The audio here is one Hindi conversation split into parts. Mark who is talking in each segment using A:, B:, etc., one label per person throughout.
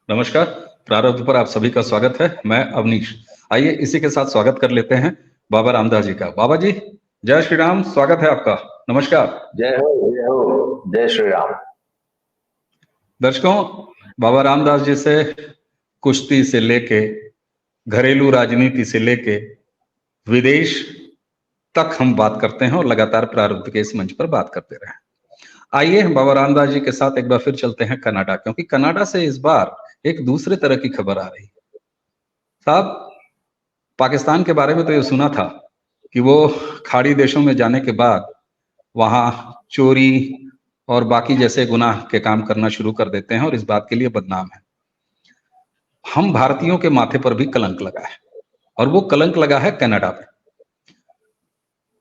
A: नमस्कार। प्रारब्ध पर आप सभी का स्वागत है। मैं अवनीश। आइए इसी के साथ स्वागत कर लेते हैं बाबा रामदास जी का। बाबा जी, जय श्री राम। स्वागत है आपका। नमस्कार।
B: जय हो, जय हो, जय श्री राम।
A: दर्शकों, बाबा रामदास जी से कुश्ती से लेके घरेलू राजनीति से लेके विदेश तक हम बात करते हैं और लगातार प्रारब्ध के इस मंच पर बात करते रहे। आइए हम बाबा रामदास जी के साथ एक बार फिर चलते हैं कनाडा, क्योंकि कनाडा से इस बार एक दूसरे तरह की खबर आ रही है। साहब, पाकिस्तान के बारे में तो ये सुना था कि वो खाड़ी देशों में जाने के बाद वहाँ चोरी और बाकी जैसे गुनाह के काम करना शुरू कर देते हैं और इस बात के लिए बदनाम है। हम भारतीयों के माथे पर भी कलंक लगा है और वो कलंक लगा है कनाडा में।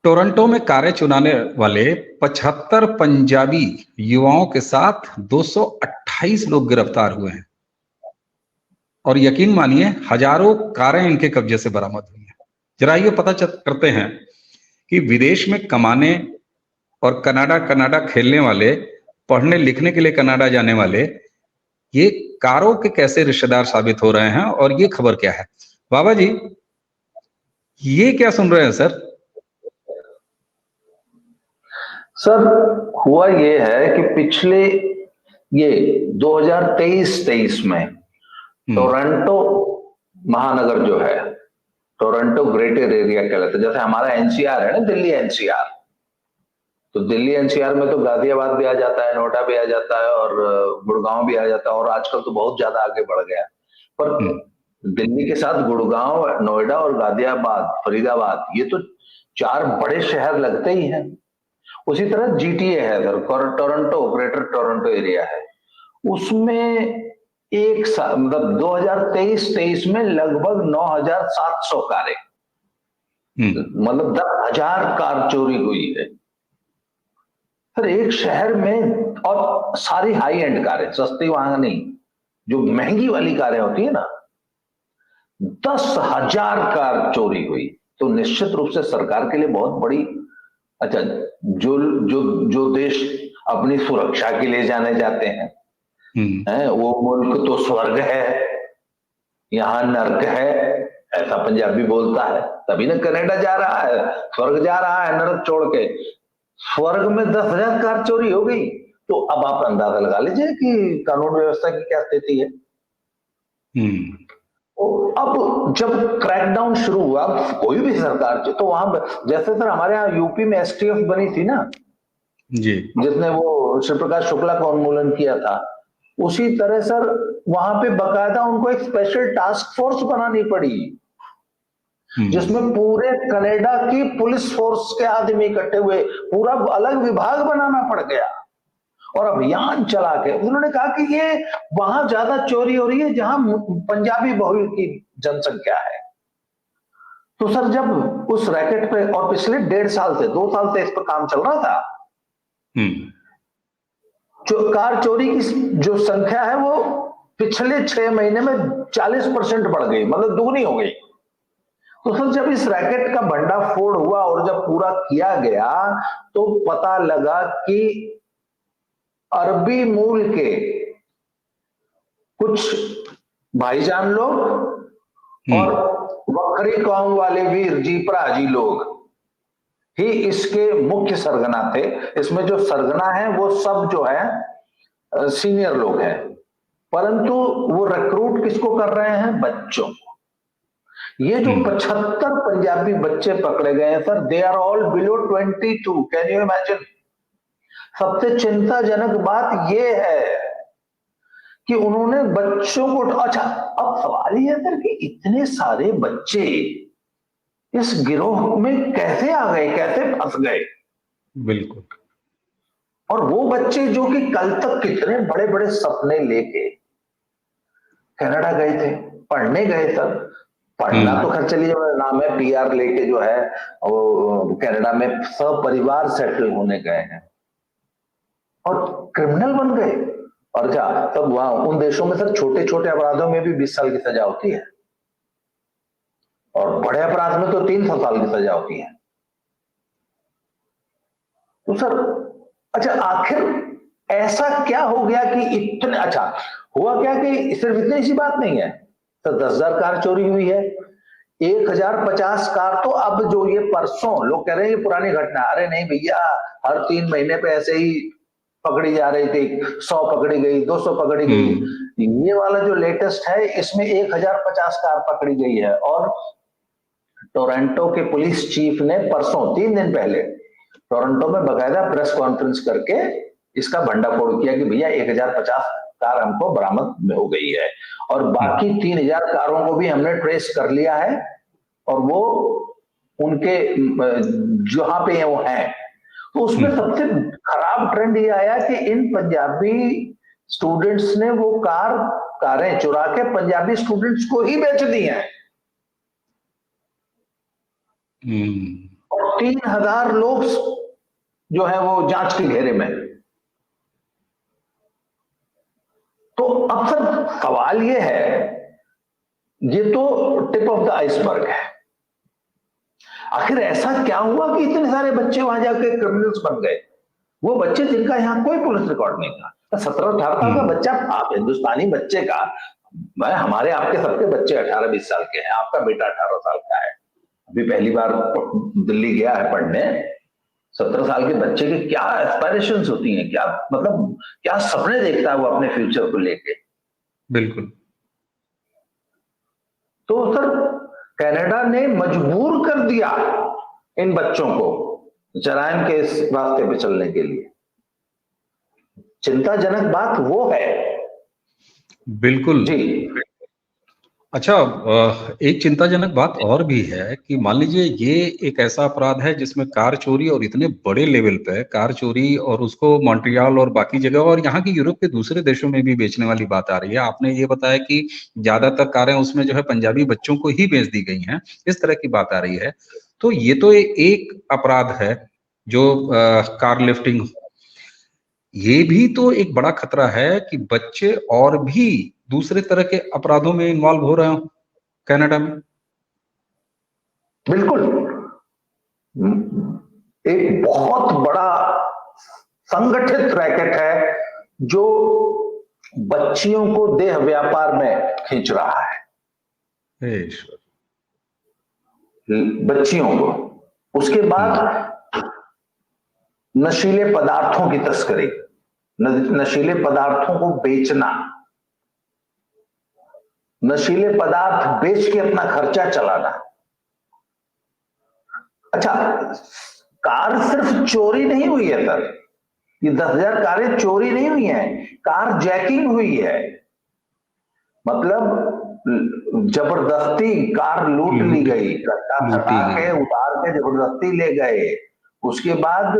A: टोरंटो में कारें चुराने वाले 75 पंजाबी युवाओं के साथ 228 लोग गिरफ्तार हुए हैं और यकीन मानिए हजारों कारें इनके कब्जे से बरामद हुई हैं। जरा ये पता करते हैं कि विदेश में कमाने और कनाडा खेलने वाले, पढ़ने लिखने के लिए कनाडा जाने वाले, ये कारों के कैसे रिश्तेदार साबित हो रहे हैं और ये खबर क्या है। बाबा जी, ये क्या सुन रहे हैं सर?
B: सर, हुआ ये है कि पिछले ये 2023 में टोरंटो महानगर जो है, टोरंटो ग्रेटर एरिया कहलाता है। जैसे हमारा एनसीआर है ना, दिल्ली एनसीआर, तो दिल्ली एनसीआर में तो गाजियाबाद भी आ जाता है, नोएडा भी आ जाता है और गुड़गांव भी आ जाता है और आजकल तो बहुत ज्यादा आगे बढ़ गया। पर दिल्ली के साथ गुड़गांव, नोएडा और गाजियाबाद, फरीदाबाद, ये तो 4 बड़े शहर लगते ही हैं। उसी तरह जीटीए है, टोरंटो, ग्रेटर टोरंटो एरिया है। उसमें एक साल मतलब 2023 में लगभग 9,700 कारें, मतलब 10,000 कार चोरी हुई है सर एक शहर में। और सारी हाई एंड कारें, सस्ती वहां नहीं, जो महंगी वाली कारें होती है ना, 10,000 कार चोरी हुई। तो निश्चित रूप से सरकार के लिए बहुत बड़ी, अच्छा, जो जो जो देश अपनी सुरक्षा के लिए जाने जाते हैं, वो मुल्क तो स्वर्ग है, यहाँ नर्क है, ऐसा पंजाबी बोलता है, तभी ना कनाडा जा रहा है, स्वर्ग जा रहा है नर्क छोड़ के। स्वर्ग में 10,000 कार चोरी हो गई, तो अब आप अंदाजा लगा लीजिए कि कानून व्यवस्था की क्या स्थिति है। अब जब क्रैकडाउन शुरू हुआ, कोई भी सरकार, तो वहां जैसे सर हमारे यहाँ यूपी में एसटीएफ बनी थी ना
A: जी,
B: जिसने वो शिव प्रकाश शुक्ला का उन्मूलन किया था, उसी तरह सर वहां पे बकायदा उनको एक स्पेशल टास्क फोर्स बनानी पड़ी, जिसमें पूरे कनाडा की पुलिस फोर्स के आदमी इकट्ठे हुए, पूरा अलग विभाग बनाना पड़ गया और अभियान चला के उन्होंने कहा कि ये वहां ज्यादा चोरी हो रही है जहां पंजाबी बहुल की जनसंख्या है। तो सर जब उस रैकेट पे, और पिछले 2 साल से इस पर काम चल रहा था, जो कार चोरी की जो संख्या है वो पिछले 6 महीने में 40% बढ़ गई, मतलब दुगनी हो गई। तो सर जब इस रैकेट का भंडाफोड़ हुआ और जब पूरा किया गया, तो पता लगा कि अरबी मूल के कुछ भाईजान लोग और बकरी कौम वाले वीर जीपराजी लोग ही इसके मुख्य सरगना थे। इसमें जो सरगना है वो सब जो है सीनियर लोग हैं, परंतु वो रिक्रूट किसको कर रहे हैं? बच्चों। ये जो 75 पंजाबी बच्चे पकड़े गए हैं sir, they are all below 22। Can you imagine? सबसे चिंताजनक बात ये है कि उन्होंने बच्चों को, अच्छा अब सवाल ये है सर कि इतने सारे बच्चे इस गिरोह में कैसे आ गए, कैसे फंस गए?
A: बिल्कुल।
B: और वो बच्चे जो कि कल तक कितने बड़े बड़े सपने लेके कनाडा गए थे, पढ़ने गए सर, पढ़ना तो खैर चलिए नाम है, पीआर लेके जो है वो कनाडा में सपरिवार सेटल होने गए हैं और क्रिमिनल बन गए। और क्या तब वहां उन देशों में सर छोटे छोटे अपराधों में भी 20 साल की सजा होती है और बड़े अपराध में तो 300 साल की सजा होती है। तो सर अच्छा, आखिर ऐसा क्या हो गया कि इतने, अच्छा हुआ क्या कि सिर्फ इतनी सी बात नहीं है, तो 10,000 कार चोरी हुई है, 1,050 कार। तो अब जो ये परसों लोग कह रहे हैं ये पुरानी घटना, अरे नहीं भैया, हर 3 महीने पे ऐसे ही पकड़ी जा रही थी, 100 पकड़ी गई, 200 पकड़ी गई। ये वाला जो लेटेस्ट है इसमें 1,050 कार पकड़ी गई है। और टोरंटो के पुलिस चीफ ने परसों 3 दिन पहले टोरंटो में बकायदा प्रेस कॉन्फ्रेंस करके इसका भंडाफोड़ किया कि भैया 1,050 कार हमको बरामद हो गई है, और बाकी 3,000 कारों को भी हमने ट्रेस कर लिया है, और वो उनके जहां पे वो हैं। तो उसमें सबसे खराब ट्रेंड ये आया कि इन पंजाबी स्टूडेंट्स ने वो कारें चुरा के पंजाबी स्टूडेंट्स को ही बेच दी हैं, और 3,000 लोग जो है वो जांच के घेरे में। तो अब सर सवाल ये है, ये तो टिप ऑफ द आइसबर्ग है, आखिर ऐसा क्या हुआ कि इतने सारे बच्चे वहां जाके क्रिमिनल्स बन गए? वो बच्चे जिनका यहाँ कोई पुलिस रिकॉर्ड नहीं था, 17-18 साल का बच्चा, आप हिंदुस्तानी बच्चे का, मैं हमारे आपके सबके बच्चे 18-20 साल के हैं, आपका बेटा 18 साल का है, अभी पहली बार दिल्ली गया है पढ़ने। 17 साल के बच्चे के क्या एस्पायरेशंस होती हैं, क्या मतलब क्या सपने देखता है वो अपने फ्यूचर को लेके।
A: बिल्कुल।
B: तो सर कनाडा ने मजबूर कर दिया इन बच्चों को जराइम के इस रास्ते पे चलने के लिए। चिंताजनक बात वो है।
A: बिल्कुल
B: जी।
A: अच्छा, एक चिंताजनक बात और भी है कि मान लीजिए ये एक ऐसा अपराध है जिसमें कार चोरी, और इतने बड़े लेवल पे कार चोरी, और उसको मॉन्ट्रियल और बाकी जगह और यहाँ की यूरोप के दूसरे देशों में भी बेचने वाली बात आ रही है। आपने ये बताया कि ज्यादातर कारें उसमें जो है पंजाबी बच्चों को ही बेच दी गई हैं, इस तरह की बात आ रही है। तो ये तो एक अपराध है जो कार लिफ्टिंग, ये भी तो एक बड़ा खतरा है कि बच्चे और भी दूसरे तरह के अपराधों में इन्वॉल्व हो रहे हो कनाडा में।
B: बिल्कुल, एक बहुत बड़ा संगठित रैकेट है जो बच्चियों को देह व्यापार में खींच रहा है, बच्चियों को। उसके बाद नशीले पदार्थों की तस्करी, नशीले पदार्थों को बेचना, नशीले पदार्थ बेच के अपना खर्चा चलाना। अच्छा, कार सिर्फ चोरी नहीं हुई है सर, ये 10,000 कारें चोरी नहीं हुई हैं, कार जैकिंग हुई है। मतलब जबरदस्ती कार लूट ली गई, गड्ढा हटा के उतार के जबरदस्ती ले गए। उसके बाद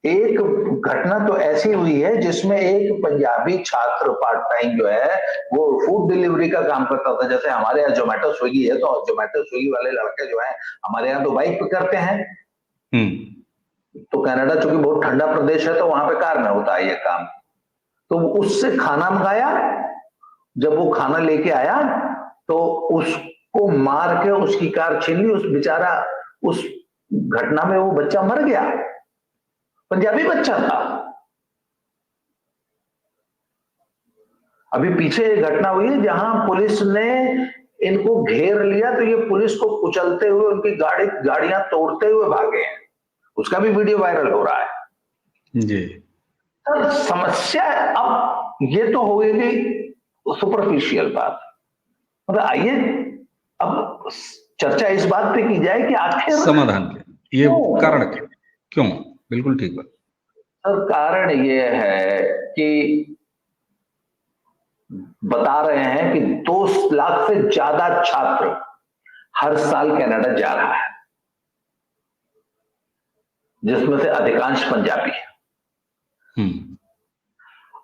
B: एक घटना तो ऐसी हुई है जिसमें एक पंजाबी छात्र पार्ट टाइम जो है वो फूड डिलीवरी का काम करता था। जैसे हमारे यहाँ जोमेटो स्विगी है, तो जोमेटो स्विगी वाले लड़के जो है हमारे यहाँ तो बाइक पे करते हैं, तो कनाडा चूंकि बहुत ठंडा प्रदेश है तो वहां पे कार में होता है ये काम। तो उससे खाना मंगाया, जब वो खाना लेके आया तो उसको मार के उसकी कार छीन ली, उस बेचारा, उस घटना में वो बच्चा मर गया, पंजाबी बच्चा था। अभी पीछे एक घटना हुई है जहां पुलिस ने इनको घेर लिया, तो ये पुलिस को कुचलते हुए उनकी गाड़ियां तोड़ते हुए भागे हैं, उसका भी वीडियो वायरल हो रहा है
A: जी।
B: सर समस्या अब ये तो हो गई सुपरफिशियल बात, मतलब आइए अब चर्चा इस बात पे की जाए कि आखिर
A: समाधान के ये कारण क्यों। बिल्कुल ठीक बात
B: सर। कारण ये है कि बता रहे हैं कि 2 लाख से ज्यादा छात्र हर साल कनाडा जा रहा है, जिसमें से अधिकांश पंजाबी है।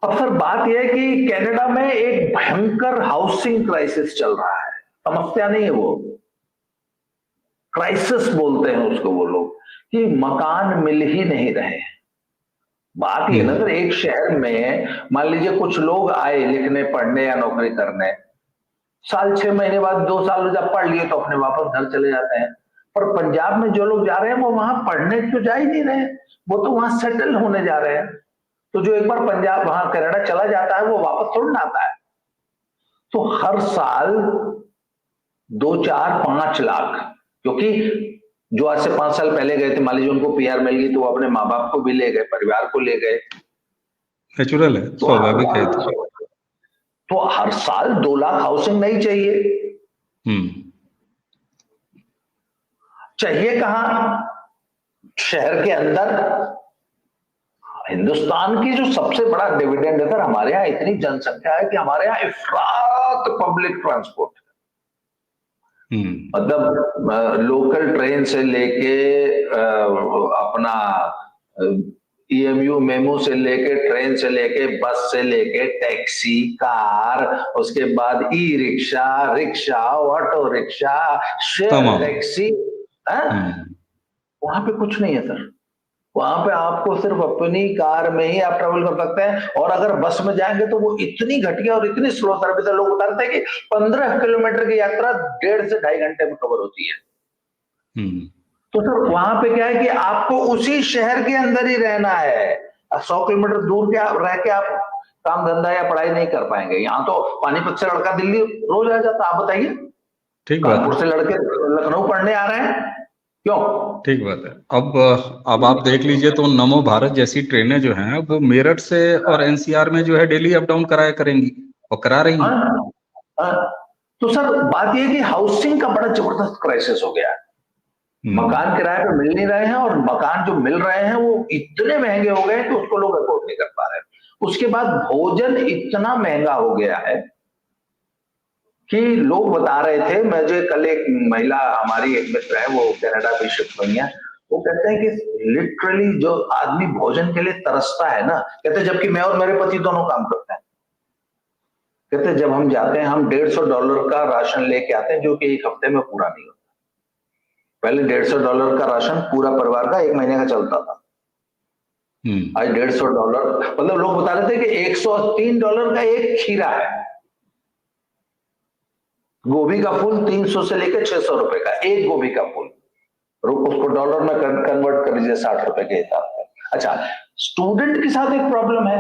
B: अब सर बात यह है कि कनाडा में एक भयंकर हाउसिंग क्राइसिस चल रहा है, समस्या नहीं है वो, क्राइसिस बोलते हैं उसको वो लोग, कि मकान मिल ही नहीं रहे। बात ये ना सर, एक शहर में मान लीजिए कुछ लोग आए लिखने पढ़ने या नौकरी करने, साल 6 महीने बाद 2 साल जब पढ़ लिए तो अपने वापस घर चले जाते हैं। पर पंजाब में जो लोग जा रहे हैं वो वहां पढ़ने तो जा ही नहीं रहे, वो तो वहां सेटल होने जा रहे हैं। तो जो एक बार पंजाब वहां कनाडा चला जाता है वो वापस थोड़ी ना आता है। तो हर साल 2, 4, 5 लाख, क्योंकि जो आज से 5 साल पहले गए थे, मान लीजिए उनको पीआर मिल गई तो वो अपने माँ बाप को भी ले गए, परिवार को ले गए।
A: नेचुरल है,
B: तो
A: स्वाभाविक है तो।
B: हर साल 2 लाख हाउसिंग नहीं चाहिए। चाहिए कहां? शहर के अंदर। हिंदुस्तान की जो सबसे बड़ा डिविडेंड है सर, हमारे यहाँ इतनी जनसंख्या है कि हमारे यहाँ इफरात पब्लिक ट्रांसपोर्ट, मतलब लोकल ट्रेन से लेके अपना ईएमयू मेमू से लेके, ट्रेन से लेके, बस से लेके, टैक्सी, कार, उसके बाद e rickshaw, rickshaw, auto rickshaw, share taxi. वहां पे कुछ नहीं है सर। वहां पे आपको सिर्फ अपनी कार में ही आप ट्रेवल कर सकते हैं, और अगर बस में जाएंगे तो वो इतनी घटिया और इतनी स्लो सर्विस है। लोग बताते हैं कि 15 किलोमीटर की यात्रा 1.5 से 2.5 घंटे में कवर होती है। तो सर वहां पे क्या है कि आपको उसी शहर के अंदर ही रहना है। 100 किलोमीटर दूर के रह के आप काम धंधा या पढ़ाई नहीं कर पाएंगे। यहाँ तो पानीपत से लड़का दिल्ली रोज आ जाता, आप बताइए।
A: ठीक बात है।
B: कानपुर से लड़के लखनऊ पढ़ने आ रहे हैं, क्यों?
A: ठीक बात है। अब आप देख लीजिए तो नमो भारत जैसी ट्रेनें जो हैं वो मेरठ से और एनसीआर में जो है डेली अप डाउन कराया करेंगी और करा रही हैं।
B: तो सर बात यह कि हाउसिंग का बड़ा जबरदस्त क्राइसिस हो गया है। मकान किराए पे मिल नहीं रहे हैं, और मकान जो मिल रहे हैं वो इतने महंगे हो गए कि उसको लोग अफोर्ड नहीं कर पा रहे हैं। उसके बाद भोजन इतना महंगा हो गया है कि लोग बता रहे थे, मुझे कल एक महिला हमारी एक मित्र है, वो कनाडा भी शिफ्ट हुई है, वो कहते हैं कि लिटरली जो आदमी भोजन के लिए तरसता है ना, कहते जबकि मैं और मेरे पति दोनों काम करते हैं, कहते जब हम जाते हैं हम $150 का राशन लेके आते हैं, जो कि एक हफ्ते में पूरा नहीं होता। पहले $150 का राशन पूरा परिवार का 1 महीने का चलता था। आज $150, मतलब लोग बता रहे थे कि $103 का एक खीरा है। गोभी का फूल 300 से लेकर 600 रुपए का एक गोभी का फूल। उसको डॉलर में कन्वर्ट कर लीजिए 60 रुपए के हिसाब से। अच्छा, स्टूडेंट के साथ एक प्रॉब्लम है,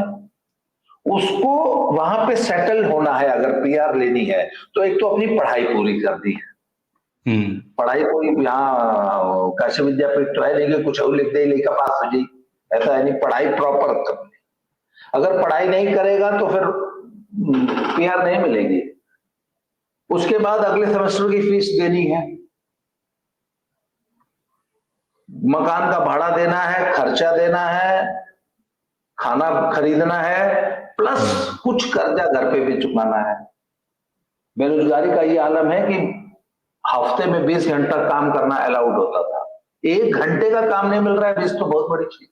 B: उसको वहां पे सेटल होना है, अगर पीआर लेनी है तो एक तो अपनी पढ़ाई पूरी कर दी है। पढ़ाई कोई यहाँ काशी विद्यापीठ तो है नहीं कि कुछ और लिख दे लेकर पास हो जाए, ऐसा है नहीं। पढ़ाई प्रॉपर करनी, अगर पढ़ाई नहीं करेगा तो फिर पीआर नहीं मिलेगी। उसके बाद अगले सेमेस्टर की फीस देनी है, मकान का भाड़ा देना है, खर्चा देना है, खाना खरीदना है, प्लस कुछ कर्जा घर पे भी चुकाना है। बेरोजगारी का ये आलम है कि हफ्ते में 20 घंटा काम करना अलाउड होता था, 1 घंटे का काम नहीं मिल रहा है, 20 तो बहुत बड़ी चीज,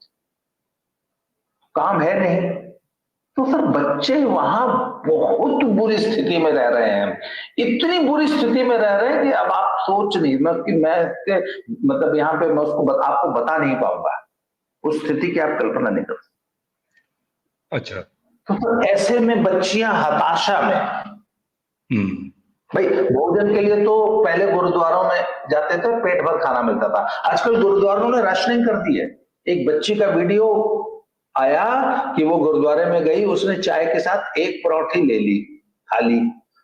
B: काम है नहीं। तो सर बच्चे वहां बहुत बुरी स्थिति में रह रहे हैं, इतनी बुरी स्थिति में रह रहे हैं कि अब आप सोच नहीं, मैं मतलब यहाँ पे मैं उसको आपको बता नहीं पाऊंगा उस स्थिति की, आप कल्पना नहीं कर सकते।
A: अच्छा।
B: तो सर ऐसे में बच्चियां हताशा में। भाई भोजन के लिए तो पहले गुरुद्वारों में जाते थे, पेट भर खाना मिलता था, आजकल गुरुद्वारों ने राशनिंग कर दी है। एक बच्ची का वीडियो आया कि वो गुरुद्वारे में गई, उसने चाय के साथ 1 पराठे ले ली, खा ली,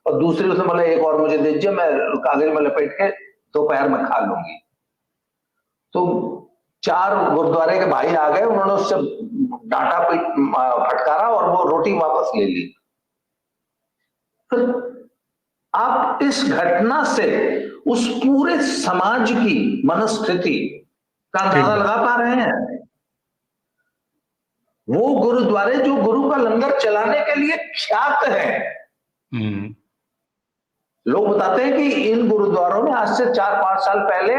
B: और दूसरी उसने बोला एक और मुझे दीजिए, मैं कागज में लपेट के दोपहर में खा लूंगी। तो 4 गुरुद्वारे के भाई आ गए, उन्होंने उससे डांटा फटकारा और वो रोटी वापस ले ली। तो आप इस घटना से उस पूरे समाज की मनस्थिति का अंदाजा लगा पा रहे हैं? वो गुरुद्वारे जो गुरु का लंगर चलाने के लिए ख्यात है, लोग बताते हैं कि इन गुरुद्वारों में आज से 4-5 साल पहले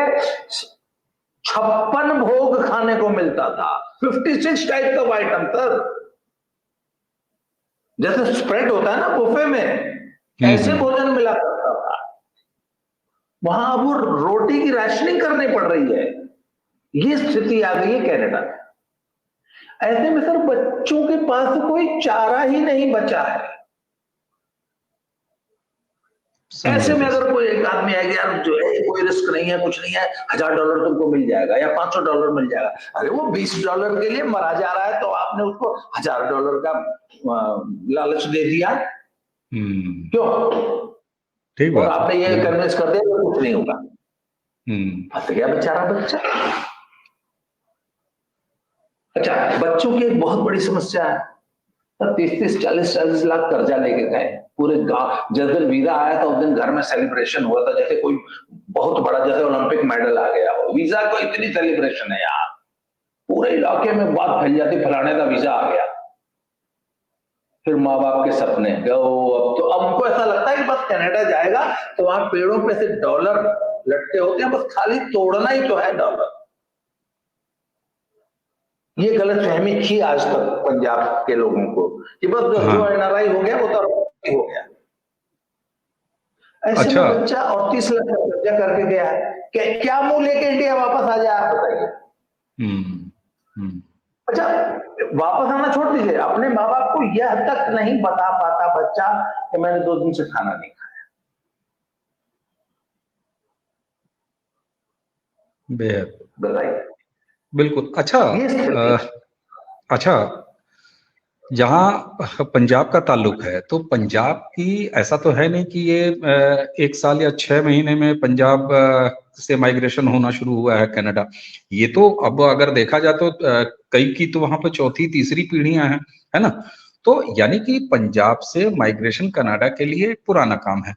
B: 56 भोग खाने को मिलता था, 56 टाइप का आइटम सर, जैसे स्प्रेड होता है ना बुफे में, ऐसे भोजन मिला करता था। वहां अब वो रोटी की राशनिंग करनी पड़ रही है, ये स्थिति आ गई है कनाडा में। ऐसे में सर बच्चों के पास कोई चारा ही नहीं बचा है। ऐसे में
A: समझा।
B: अगर कोई एक आदमी है कि यार जो है कोई रिस्क नहीं है, कुछ नहीं है, $1000 तुमको मिल जाएगा या $500 मिल जाएगा, अरे वो $20 के लिए मरा जा रहा है तो आपने उसको $1000 का लालच दे दिया
A: हम्म,
B: क्यों?
A: ठीक
B: और
A: बात है,
B: आपने ये
A: बिल्कुल।
B: कन्विंस कर दिया कि कुछ नहीं होगा,
A: हम्म।
B: फंस गया बेचारा बच्चा। अच्छा, बच्चों की एक बहुत बड़ी समस्या है, 30-40 लाख कर्जा लेके गए पूरे गांव। जिस दिन वीजा आया था उस दिन घर में सेलिब्रेशन हुआ था जैसे कोई बहुत बड़ा, जैसे ओलंपिक मेडल आ गया हो। वीजा को इतनी सेलिब्रेशन है यार, पूरे इलाके में बात फैल जाती, फलाने का वीजा आ गया। फिर माँ बाप के सपने अब उनको ऐसा लगता है कि बस कनाडा जाएगा तो वहां पेड़ों पे से डॉलर लटके होते हैं, बस खाली तोड़ना ही तो है डॉलर। ये गलत फहमी थी आज तक पंजाब के लोगों को कि बस जो
A: हाँ।
B: एनआरआई हो गया वो तो हो गया। ऐसे
A: अच्छा।
B: में बच्चा और 30 लाख का कर्जा करके गया है, क्या मुंह लेके इंडिया वापस आ जाए आप बताइए।
A: हम्म। हम्म।
B: अच्छा, वापस आना छोड़ दीजिए, अपने माँ बाप को यह तक नहीं बता पाता बच्चा कि मैंने 2 दिन से खाना नहीं खाया।
A: बेहद।
B: बताइए,
A: बिल्कुल। अच्छा।
B: ये स्थिति।
A: अच्छा, जहाँ पंजाब का ताल्लुक है, तो पंजाब की ऐसा तो है नहीं कि ये 1 साल या 6 महीने में पंजाब से माइग्रेशन होना शुरू हुआ है कनाडा। ये तो अब अगर देखा जाए तो कई की तो वहां पर चौथी तीसरी पीढ़ियां हैं, है ना। तो यानी कि पंजाब से माइग्रेशन कनाडा के लिए एक पुराना काम है।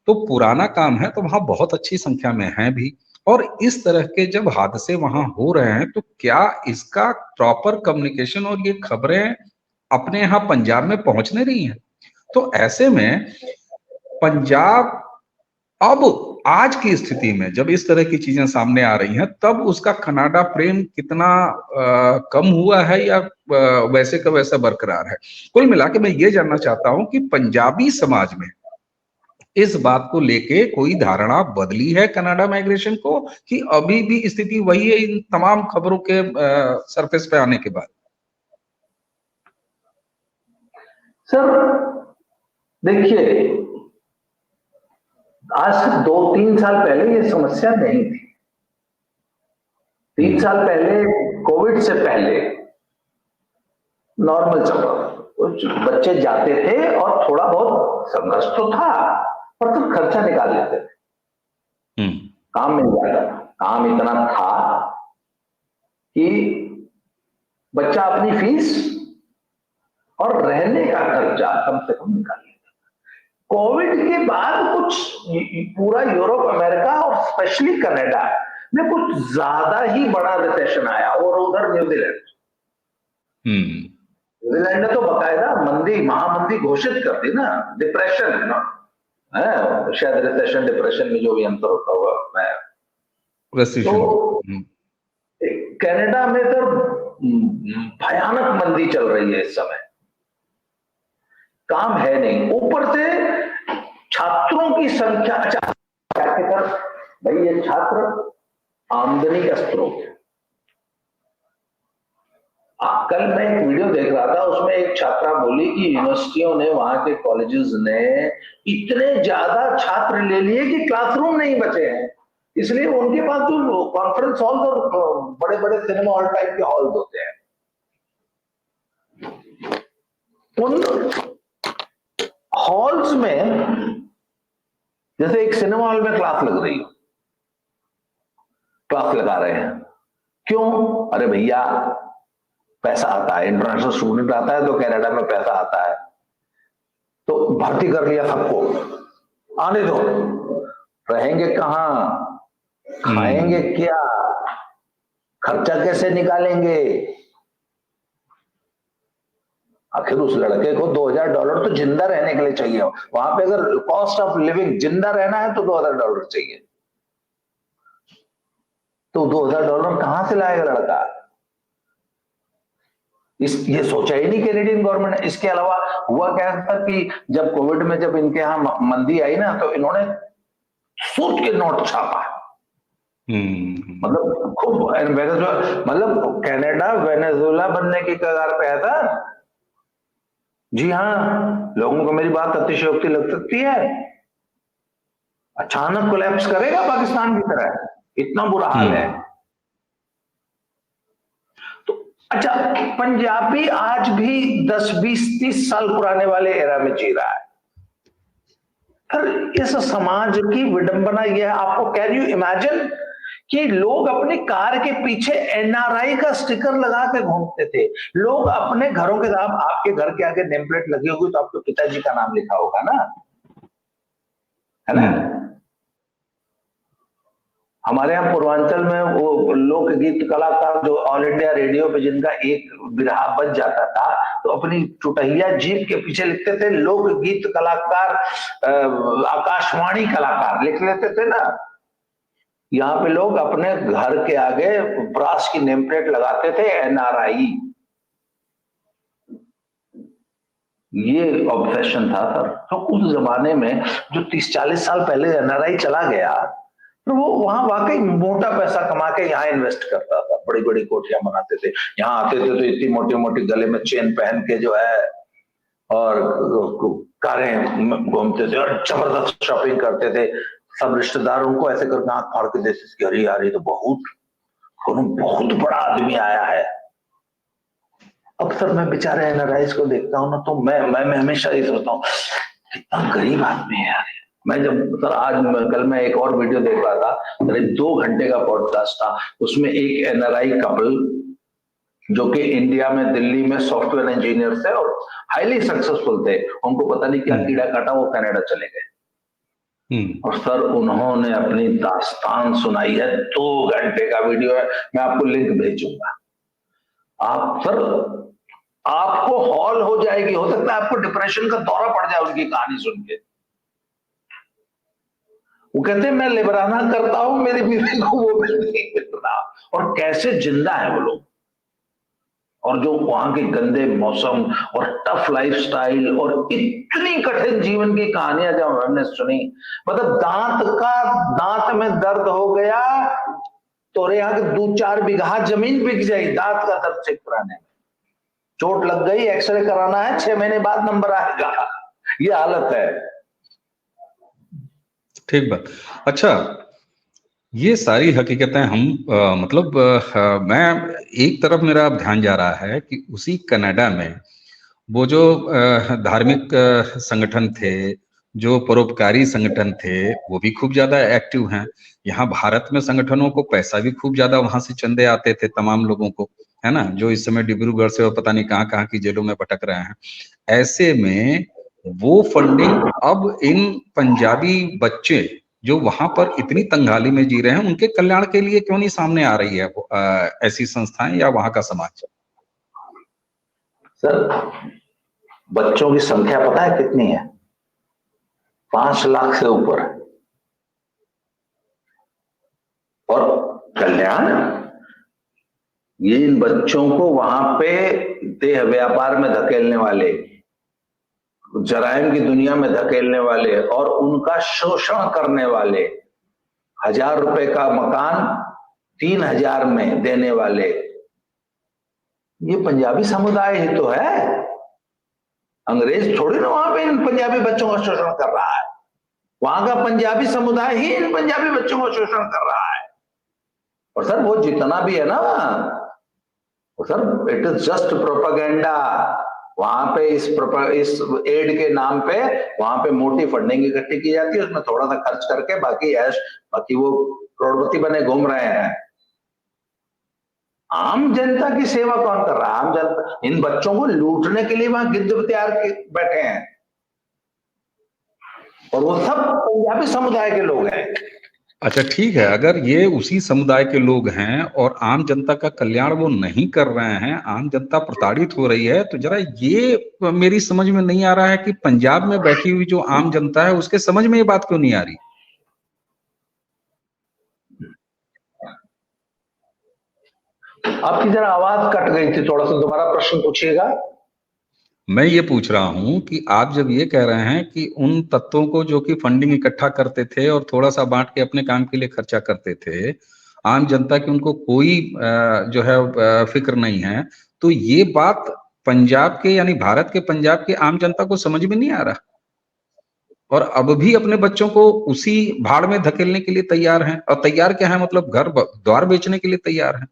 A: तो पुराना काम है तो वहां बहुत अच्छी संख्या में है भी। और इस तरह के जब हादसे वहां हो रहे हैं तो क्या इसका प्रॉपर कम्युनिकेशन और ये खबरें अपने यहाँ पंजाब में पहुंचने रही हैं? तो ऐसे में पंजाब अब आज की स्थिति में जब इस तरह की चीजें सामने आ रही हैं, तब उसका कनाडा प्रेम कितना कम हुआ है या वैसे का वैसा बरकरार है? कुल मिला के मैं ये जानना चाहता हूं कि पंजाबी समाज में इस बात को लेके कोई धारणा बदली है कनाडा माइग्रेशन को, कि अभी भी स्थिति वही है इन तमाम खबरों के सरफेस पे आने के बाद?
B: सर देखिए, आज से 2-3 साल पहले ये समस्या नहीं थी। 3 साल पहले, कोविड से पहले नॉर्मल चल रहा था, कुछ बच्चे जाते थे और थोड़ा बहुत संघर्ष तो था पर तो खर्चा निकाल लेते थे, काम मिल जाता था। काम इतना था कि बच्चा अपनी फीस और रहने का खर्चा कम से कम निकाल लेता। कोविड के बाद कुछ पूरा यूरोप, अमेरिका और स्पेशली कनाडा में कुछ ज्यादा ही बड़ा रिसेशन आया, और उधर न्यूजीलैंड न्यूजीलैंड ने तो बकायदा मंदी, महामंदी घोषित कर दी ना, डिप्रेशन ना है, शायद रिसेशन डिप्रेशन में जो भी अंतर होता होगा। मैं तो
A: रेस्ट्रिक्शन।
B: कनाडा में तो भयानक मंदी चल रही है इस समय, काम है नहीं, ऊपर से छात्रों की संख्या। अच्छा, भाई ये छात्र आमदनी का स्रोत है। कल मैं एक वीडियो देख रहा था, उसमें एक छात्रा बोली कि यूनिवर्सिटियों ने, वहां के कॉलेजेस ने इतने ज्यादा छात्र ले लिए कि क्लासरूम नहीं बचे हैं, इसलिए उनके पास जो कॉन्फ्रेंस हॉल और बड़े बड़े सिनेमा हॉल टाइप के हॉल्स होते हैं, उन हॉल्स में जैसे एक सिनेमा हॉल में क्लास लग रही हो, क्लास लगा रहे हैं, क्यों? अरे भैया पैसा आता है, इंटरनेशनल स्टूडेंट आता है तो कनाडा में पैसा आता है, तो भर्ती कर लिया सबको, आने दो। रहेंगे कहां, खाएंगे क्या, खर्चा कैसे निकालेंगे? आखिर उस लड़के को $2000 तो जिंदा रहने के लिए चाहिए। वहां पे अगर कॉस्ट ऑफ लिविंग जिंदा रहना है तो $2000 चाहिए, तो $2000 कहां से लाएगा लड़का? ये सोचा ही नहीं कैनेडियन गवर्नमेंट ने। इसके अलावा हुआ क्या था कि जब कोविड में, जब इनके यहाँ मंदी आई ना, तो इन्होंने सूट के नोट छापा, मतलब खूब, मतलब कनाडा वेनेजुएला बनने की कगार पे है था। जी हाँ, लोगों को मेरी बात अतिशयोक्ति लग सकती है, अचानक कोलैप्स करेगा पाकिस्तान की तरह, इतना बुरा हाल है। तो अच्छा, पंजाबी आज भी 10, 20, 30 साल पुराने वाले एरा में जी रहा है। फिर इस समाज की विडंबना यह है, आपको कैन यू इमेजिन कि लोग अपनी कार के पीछे एनआरआई का स्टिकर लगा के घूमते थे। लोग अपने घरों के साथ, आपके घर के आगे नेम प्लेट लगी होगी तो आपके पिताजी का नाम लिखा होगा ना, है ना। हमारे यहाँ पूर्वांचल में वो लोकगीत कलाकार जो ऑल इंडिया रेडियो पे जिनका एक बिरहा बज जाता था, तो अपनी चुटहिया जीप के पीछे लिखते थे लोकगीत कलाकार, आकाशवाणी कलाकार लिख लेते थे ना। यहाँ पे लोग अपने घर के आगे ब्रास की नेम प्लेट लगाते थे एनआरआई। ये ऑब्सेशन था सर। तो उस जमाने में जो 30-40 साल पहले एनआरआई चला गया, तो वो वहां वाकई मोटा पैसा कमा के यहाँ इन्वेस्ट करता था, बड़ी बड़ी कोठियां बनाते थे, यहाँ आते थे तो इतनी मोटी मोटी गले में चेन पहन के जो है, और कारें घूमते थे और जबरदस्त शॉपिंग करते थे। सब रिश्तेदार उनको ऐसे करके आंख फाड़ के देते थे, अरे यार ये तो बहुत बड़ा आदमी आया है। अब सर मैं बेचारे एनआरआईज को देखता हूँ ना, तो मैं हमेशा ये सोचता हूँ कितना गरीब आदमी है यार। मैं जब सर कल मैं एक और वीडियो देख रहा था, करीब 2 घंटे का पॉडकास्ट था, उसमें एक एनआरआई कपल जो कि इंडिया में दिल्ली में सॉफ्टवेयर इंजीनियर थे और हाईली सक्सेसफुल थे, उनको पता नहीं क्या कीड़ा काटा, वो कनाडा चले गए। और सर उन्होंने अपनी दास्तान सुनाई है, 2 घंटे का वीडियो है, मैं आपको लिंक भेजूंगा। आप सर, आपको हॉल हो जाएगी, हो सकता है आपको डिप्रेशन का दौरा पड़ जाए उनकी कहानी सुन के। वो कहते हैं मैं लिबराना करता हूं, मेरी बीवी को वो भी नहीं मिल रहा। और कैसे जिंदा है वो लोग, और जो वहां के गंदे मौसम और टफ लाइफस्टाइल और इतनी कठिन जीवन की कहानियां जब हमने सुनी, मतलब दांत में दर्द हो गया तो यहाँ के 2-4 बीघा जमीन बिक जाए दांत का दर्द चेक कराने में। चोट लग गई, एक्सरे कराना है, 6 महीने बाद नंबर आएगा, ये हालत है।
A: ठीक बात। अच्छा, ये सारी हकीकतें हम मैं एक तरफ मेरा ध्यान जा रहा है कि उसी कनाडा में वो जो धार्मिक संगठन थे, जो परोपकारी संगठन थे, वो भी खूब ज्यादा एक्टिव हैं। यहाँ भारत में संगठनों को पैसा भी खूब ज्यादा वहां से चंदे आते थे तमाम लोगों को, है ना, जो इस समय डिब्रूगढ़ से और पता नहीं कहाँ कहाँ की जेलों में भटक रहे हैं। ऐसे में वो फंडिंग अब इन पंजाबी बच्चे जो वहां पर इतनी तंगाली में जी रहे हैं, उनके कल्याण के लिए क्यों नहीं सामने आ रही है ऐसी संस्थाएं या वहां का समाज?
B: सर बच्चों की संख्या पता है कितनी है? 5 लाख से ऊपर। और कल्याण, ये इन बच्चों को वहां पे देह व्यापार में धकेलने वाले, जराइम की दुनिया में धकेलने वाले और उनका शोषण करने वाले, 1000 रुपए का मकान 3000 में देने वाले, ये पंजाबी समुदाय ही तो है। अंग्रेज थोड़ी ना वहां पे इन पंजाबी बच्चों का शोषण कर रहा है, वहां का पंजाबी समुदाय ही इन पंजाबी बच्चों का शोषण कर रहा है। और सर वो जितना भी है ना, sir it is just propaganda. वहां पे इस एड के नाम पे वहां पे मोटी फंडिंग इकट्ठी की जाती है, उसमें थोड़ा सा खर्च करके बाकी वो करोड़पति बने घूम रहे हैं। आम जनता की सेवा कौन कर रहा है? आम जनता, इन बच्चों को लूटने के लिए वहां गिद्ध तैयार बैठे हैं, और वो सब पंजाबी समुदाय के लोग हैं।
A: अच्छा ठीक है, अगर ये उसी समुदाय के लोग हैं और आम जनता का कल्याण वो नहीं कर रहे हैं, आम जनता प्रताड़ित हो रही है, तो जरा ये मेरी समझ में नहीं आ रहा है कि पंजाब में बैठी हुई जो आम जनता है उसके समझ में ये बात क्यों नहीं आ रही?
B: आपकी जरा आवाज कट गई थी, थोड़ा सा दोबारा प्रश्न पूछिएगा।
A: मैं ये पूछ रहा हूं कि आप जब ये कह रहे हैं कि उन तत्वों को जो कि फंडिंग इकट्ठा करते थे और थोड़ा सा बांट के अपने काम के लिए खर्चा करते थे, आम जनता की उनको कोई जो है फिक्र नहीं है, तो ये बात पंजाब के यानी भारत के पंजाब के आम जनता को समझ में नहीं आ रहा? और अब भी अपने बच्चों को उसी भाड़ में धकेलने के लिए तैयार हैं। और तैयार क्या है, मतलब घर द्वार बेचने के लिए तैयार हैं।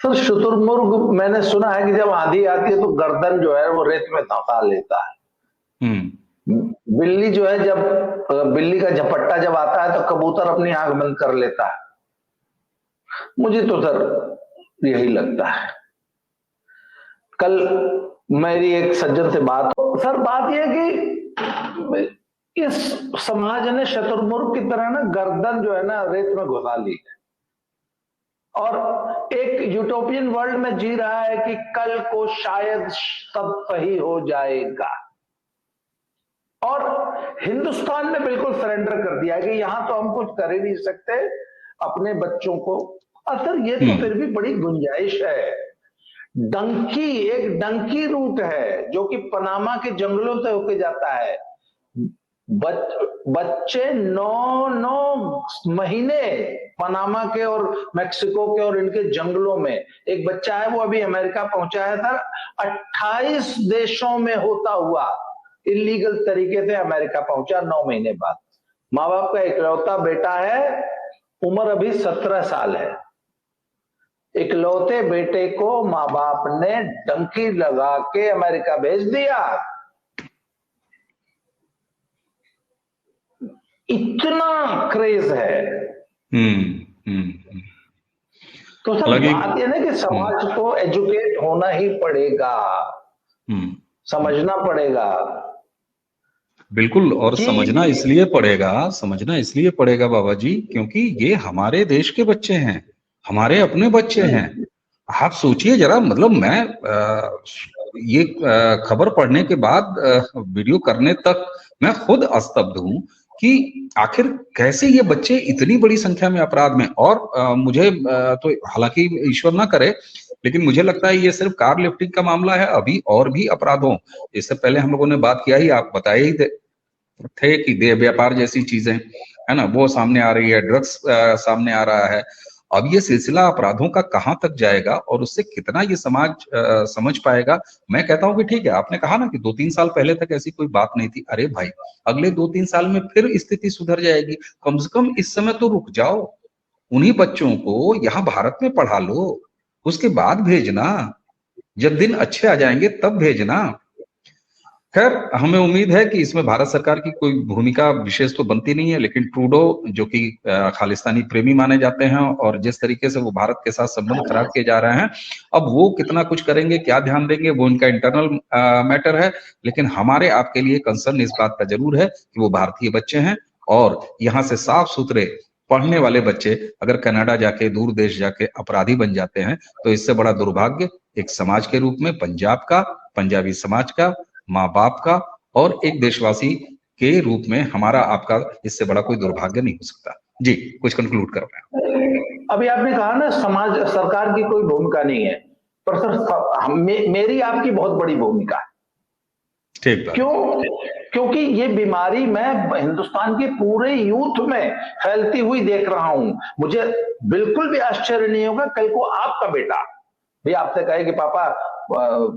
B: सर शुतुरमुर्ग मैंने सुना है कि जब आंधी आती है तो गर्दन जो है वो रेत में धंसा लेता है। बिल्ली जो है, जब बिल्ली का झपट्टा जब आता है तो कबूतर अपनी आंख बंद कर लेता है। मुझे तो सर यही लगता है। कल मेरी एक सज्जन से बात, सर बात यह कि इस समाज ने शुतुरमुर्ग की तरह ना गर्दन जो है ना रेत में घुसा ली है और एक यूटोपियन वर्ल्ड में जी रहा है कि कल को शायद सब सही हो जाएगा। और हिंदुस्तान ने बिल्कुल सरेंडर कर दिया है कि यहां तो हम कुछ कर ही नहीं सकते अपने बच्चों को। और सर ये तो फिर भी बड़ी गुंजाइश है। एक डंकी रूट है जो कि पनामा के जंगलों से होके जाता है। बच्चे 9 महीने पनामा के और मेक्सिको के और इनके जंगलों में, एक बच्चा है वो अभी अमेरिका पहुंचा है सर, 28 देशों में होता हुआ इलीगल तरीके से अमेरिका पहुंचा 9 महीने बाद। माँ बाप का इकलौता बेटा है, उम्र अभी 17 साल है। इकलौते बेटे को माँ बाप ने डंकी लगा के अमेरिका भेज दिया। इतना क्रेज है। तो सर बात यह ना कि समाज को एजुकेट होना ही पड़ेगा, समझना पड़ेगा।
A: बिल्कुल, और समझना इसलिए पड़ेगा बाबा जी, क्योंकि ये हमारे देश के बच्चे हैं, हमारे अपने बच्चे हैं। आप सोचिए जरा, मतलब मैं ये खबर पढ़ने के बाद वीडियो करने तक मैं खुद अस्तब्ध हूं कि आखिर कैसे ये बच्चे इतनी बड़ी संख्या में अपराध में। और मुझे तो हालांकि ईश्वर ना करे, लेकिन मुझे लगता है ये सिर्फ कार लिफ्टिंग का मामला है, अभी और भी अपराधों, इससे पहले हम लोगों ने बात किया ही, आप बताए ही थे कि देह व्यापार जैसी चीजें है ना, वो सामने आ रही है, ड्रग्स सामने आ रहा है। अब ये सिलसिला अपराधों का कहां तक जाएगा और उससे कितना ये समाज समझ पाएगा। मैं कहता हूं कि ठीक है, आपने कहा ना कि 2-3 साल पहले तक ऐसी कोई बात नहीं थी। अरे भाई, अगले 2-3 साल में फिर स्थिति सुधर जाएगी। कम से कम इस समय तो रुक जाओ, उन्हीं बच्चों को यहाँ भारत में पढ़ा लो, उसके बाद भेजना, जब दिन अच्छे आ जाएंगे तब भेजना। खैर, हमें उम्मीद है कि इसमें भारत सरकार की कोई भूमिका विशेष तो बनती नहीं है, लेकिन ट्रूडो जो कि खालिस्तानी प्रेमी माने जाते हैं और जिस तरीके से वो भारत के साथ संबंध खराब किए जा रहे हैं, अब वो कितना कुछ करेंगे, क्या ध्यान देंगे, वो उनका इंटरनल मैटर है। लेकिन हमारे आपके लिए कंसर्न इस बात का जरूर है कि वो भारतीय बच्चे हैं और यहाँ से साफ सुथरे पढ़ने वाले बच्चे अगर कनाडा जाके, दूर देश जाके अपराधी बन जाते हैं तो इससे बड़ा दुर्भाग्य एक समाज के रूप में, पंजाब का, पंजाबी समाज का, माँ बाप का और एक देशवासी के रूप में हमारा आपका इससे बड़ा कोई दुर्भाग्य नहीं हो सकता। जी, कुछ कंक्लूड कर रहे हैं।
B: अभी आपने कहा ना समाज, सरकार की कोई भूमिका नहीं है, पर सर मेरी आपकी बहुत बड़ी भूमिका है।
A: ठीक बात।
B: क्यों? क्योंकि ये बीमारी मैं हिंदुस्तान के पूरे यूथ में फैलती हुई देख रहा हूं। मुझे बिल्कुल भी आश्चर्य नहीं होगा कल को आपका बेटा भी आपसे कहे कि पापा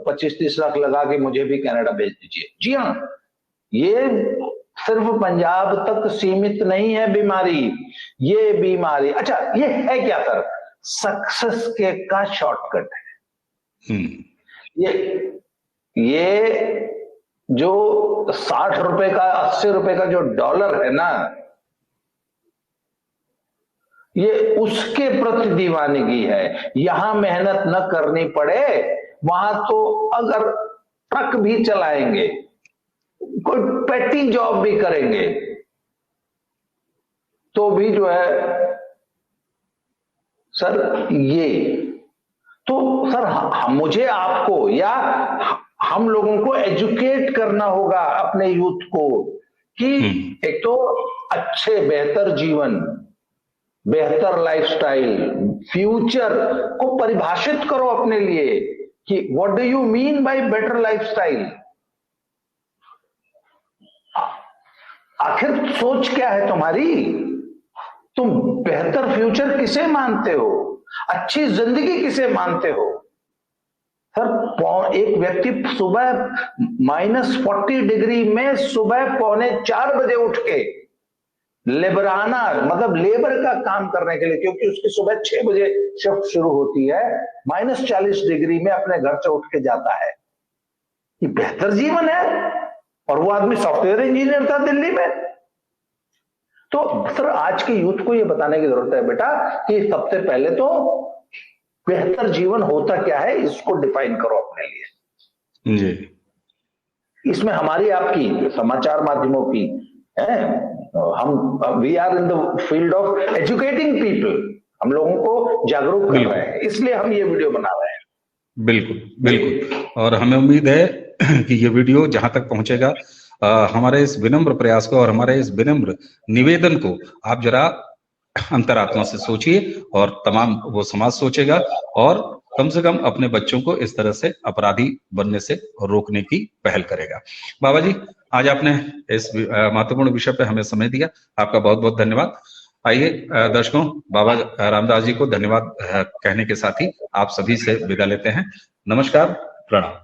B: 25-30 लाख लगा के मुझे भी कनाडा भेज दीजिए। जी हाँ, ये सिर्फ पंजाब तक सीमित नहीं है बीमारी। ये बीमारी, अच्छा ये है क्या सर? सक्सेस के का शॉर्टकट है। ये जो 60 रुपए का, 80 रुपए का जो डॉलर है ना, ये उसके प्रति दीवानगी है। यहां मेहनत न करनी पड़े, वहां तो अगर ट्रक भी चलाएंगे, कोई पेटी जॉब भी करेंगे, तो भी जो है सर ये तो सर मुझे आपको या हम लोगों को एजुकेट करना होगा अपने यूथ को कि एक तो अच्छे बेहतर जीवन, बेहतर लाइफस्टाइल, फ्यूचर को परिभाषित करो अपने लिए कि what do you mean by better lifestyle. आखिर सोच क्या है तुम्हारी? तुम बेहतर फ्यूचर किसे मानते हो? अच्छी जिंदगी किसे मानते हो? सर एक व्यक्ति सुबह -40 डिग्री में सुबह 3:45 बजे उठ के लेबराना मतलब लेबर का काम करने के लिए, क्योंकि उसकी सुबह 6 बजे शिफ्ट शुरू होती है, -40 डिग्री में अपने घर से उठ के जाता है। ये बेहतर जीवन है। और वो आदमी सॉफ्टवेयर इंजीनियर था दिल्ली में। तो सर आज के यूथ को ये बताने की जरूरत है बेटा कि सबसे पहले तो बेहतर जीवन होता क्या है, इसको डिफाइन करो अपने लिए
A: जी।
B: इसमें हमारी आपकी समाचार माध्यमों की है, हम we are in the field of educating people, हम लोगों को जागरूक कर रहे हैं, इसलिए हम ये वीडियो बना रहे हैं।
A: बिल्कुल बिल्कुल। और हमें उम्मीद है कि ये वीडियो जहां तक पहुंचेगा, हमारे इस विनम्र प्रयास को और हमारे इस विनम्र निवेदन को आप जरा अंतरात्मा से सोचिए और तमाम वो समाज सोचेगा और कम से कम अपने बच्चों को इस तरह से अपराधी बनने से रोकने की पहल करेगा। बाबा जी, आज आपने इस महत्वपूर्ण विषय पे हमें समय दिया, आपका बहुत बहुत धन्यवाद। आइए दर्शकों, बाबा रामदास जी को धन्यवाद कहने के साथ ही आप सभी से विदा लेते हैं। नमस्कार, प्रणाम।